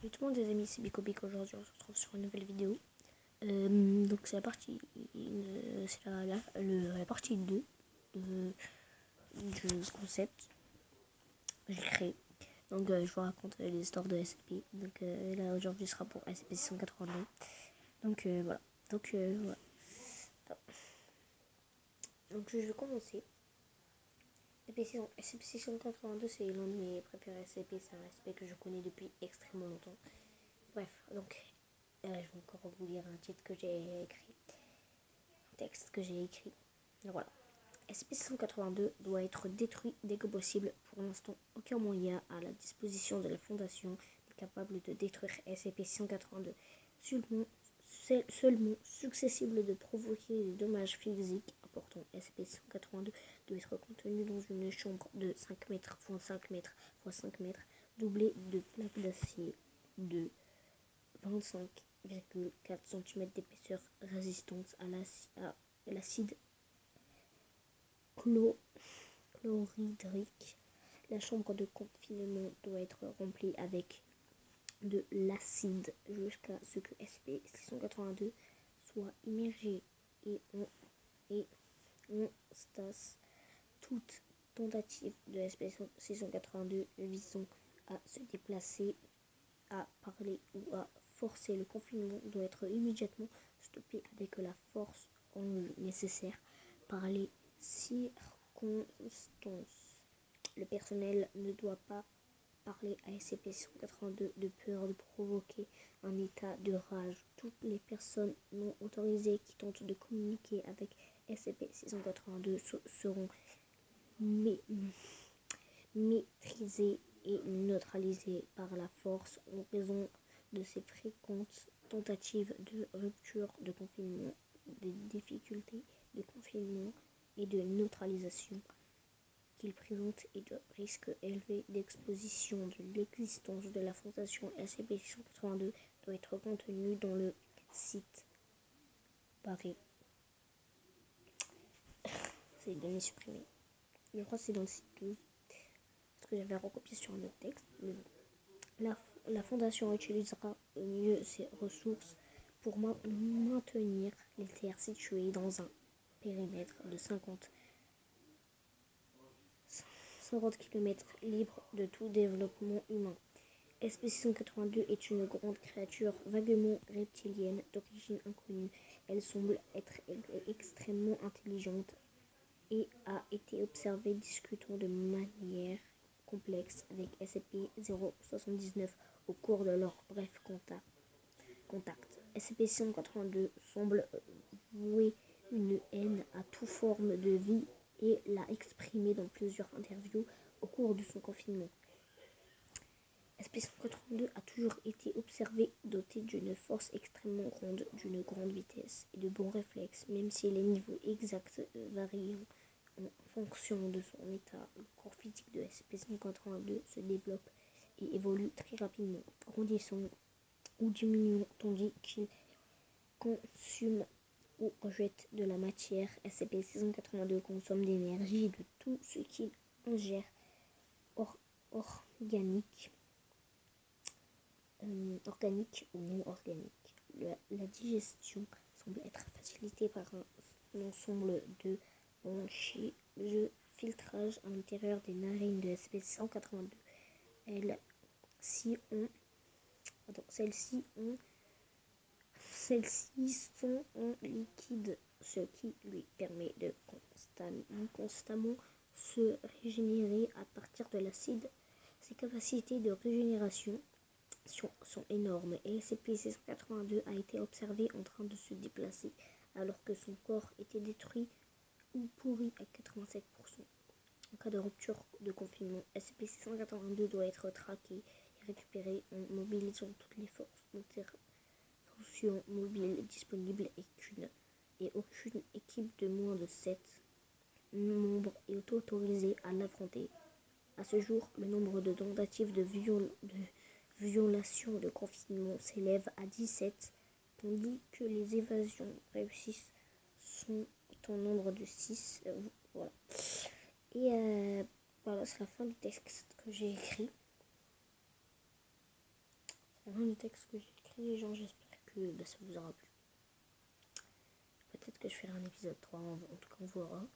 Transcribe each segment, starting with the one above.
Salut tout le monde les amis, c'est Bico Bico. Aujourd'hui on se retrouve sur une nouvelle vidéo. Donc c'est la partie c'est la partie 2 du concept que j'ai créé. Donc je vous raconte les histoires de SCP. Donc là aujourd'hui sera pour SCP-682. Donc voilà. Voilà. Donc je vais commencer. SCP-682 c'est l'un de mes préférés SCP, c'est un SCP que je connais depuis extrêmement longtemps. Bref, donc je vais encore vous lire un titre que j'ai écrit, un texte que j'ai écrit. Donc voilà. SCP-682 doit être détruit dès que possible. Pour l'instant, aucun moyen à la disposition de la Fondation est capable de détruire SCP-682. Seulement susceptible de provoquer des dommages physiques importants. SCP-682 doit être contenu dans une chambre de 5 mètres x 5 mètres x 5 mètres, doublée de plaques d'acier de 25,4 cm d'épaisseur, résistante à l'acide chlorhydrique. La chambre de confinement doit être remplie avec de l'acide jusqu'à ce que SCP-682 soit immergé et en stase. Toute tentative de SCP-682 visant à se déplacer, à parler ou à forcer le confinement doit être immédiatement stoppé avec la force nécessaire par les circonstances. Le personnel ne doit pas parler à SCP-682 de peur de provoquer un état de rage. Toutes les personnes non autorisées qui tentent de communiquer avec SCP-682 seront maîtrisées et neutralisées par la force en raison de ces fréquentes tentatives de rupture de confinement, des difficultés de confinement et de neutralisation qu'il présente et de risques élevés d'exposition. De l'existence de la fondation SCP-682 doit être contenue dans le site Paris. C'est les données supprimées. Je crois que c'est dans le site 12. Parce que j'avais recopié sur un autre texte. La fondation utilisera au mieux ses ressources pour maintenir les terres situées dans un périmètre de 50 km libre de tout développement humain. SCP-682 est une grande créature vaguement reptilienne d'origine inconnue. Elle semble être extrêmement intelligente et a été observée discutant de manière complexe avec SCP-079 au cours de leur bref contact. SCP-682 semble vouer une haine à toute forme de vie et l'a exprimé dans plusieurs interviews au cours de son confinement. SCP-682 a toujours été observé doté d'une force extrêmement grande, d'une grande vitesse et de bons réflexes, même si les niveaux exacts varient en fonction de son état. Le corps physique de SCP-682 se développe et évolue très rapidement, grandissant ou diminuant tandis qu'il consomme ou rejette de la matière. SCP-682 consomme d'énergie de tout ce qu'il ingère, organique ou non organique. La digestion semble être facilitée par un ensemble de branchies de filtrage à l'intérieur des narines de SCP-682. Celles-ci sont en liquide, ce qui lui permet de constamment se régénérer à partir de l'acide. Ses capacités de régénération sont énormes et SCP-682 a été observé en train de se déplacer alors que son corps était détruit ou pourri à 87%. En cas de rupture de confinement, SCP-682 doit être traqué et récupéré en mobilisant toutes les forces d'intervention mobiles disponibles et aucune équipe de moins de 7 membres est autorisée à l'affronter. À ce jour, le nombre de tentatives de violation de confinement s'élève à 17, tandis que les évasions réussies sont en nombre de 6. Voilà. Et voilà, c'est la fin du texte que j'ai écrit. le texte que j'ai écrit, les gens. J'espère que ça vous aura plu. Peut-être que je ferai un épisode 3, en tout cas on verra.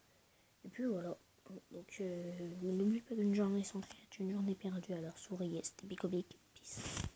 Et puis voilà. Donc n'oubliez pas qu'une journée sans rire est une journée perdue. Alors souriez, c'était Bicobic. Peace.